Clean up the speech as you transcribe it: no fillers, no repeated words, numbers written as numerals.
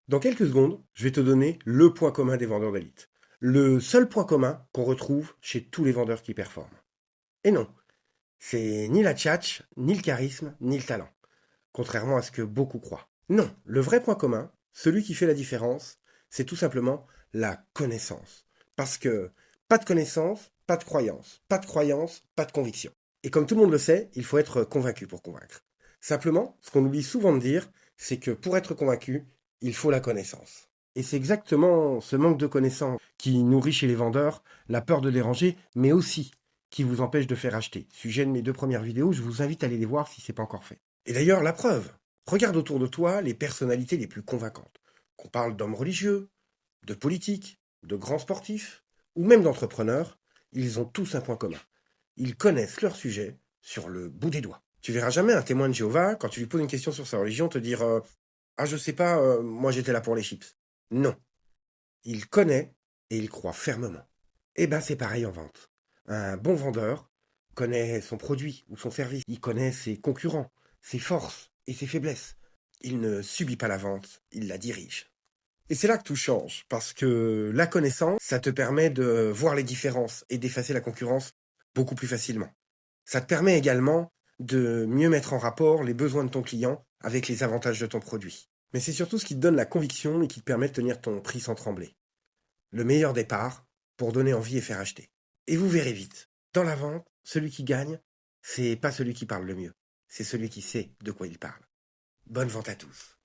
Dans quelques secondes, je vais te donner le point commun des vendeurs d'élite. Le seul point commun qu'on retrouve chez tous les vendeurs qui performent. Et non, c'est ni la tchatch, ni le charisme, ni le talent. Contrairement à ce que beaucoup croient. Non, le vrai point commun, celui qui fait la différence, c'est tout simplement la connaissance. Parce que pas de connaissance, pas de croyance. Pas de croyance, pas de conviction. Et comme tout le monde le sait, il faut être convaincu pour convaincre. Simplement, ce qu'on oublie souvent de dire, c'est que pour être convaincu, il faut la connaissance. Et c'est exactement ce manque de connaissance qui nourrit chez les vendeurs la peur de déranger, mais aussi qui vous empêche de faire acheter. Sujet de mes 2 premières vidéos, je vous invite à aller les voir si ce n'est pas encore fait. Et d'ailleurs, la preuve, regarde autour de toi les personnalités les plus convaincantes. Qu'on parle d'hommes religieux, de politiques, de grands sportifs, ou même d'entrepreneurs, ils ont tous un point commun. Ils connaissent leur sujet sur le bout des doigts. Tu verras jamais un témoin de Jéhovah, quand tu lui poses une question sur sa religion, te dire Ah, je sais pas, moi j'étais là pour les chips. Non. Il connaît et il croit fermement. Eh ben, c'est pareil en vente. Un bon vendeur connaît son produit ou son service. Il connaît ses concurrents, ses forces et ses faiblesses. Il ne subit pas la vente, il la dirige. Et c'est là que tout change, parce que la connaissance, ça te permet de voir les différences et d'effacer la concurrence beaucoup plus facilement. Ça te permet également de mieux mettre en rapport les besoins de ton client avec les avantages de ton produit. Mais c'est surtout ce qui te donne la conviction et qui te permet de tenir ton prix sans trembler. Le meilleur départ pour donner envie et faire acheter. Et vous verrez vite, dans la vente, celui qui gagne, c'est pas celui qui parle le mieux, c'est celui qui sait de quoi il parle. Bonne vente à tous.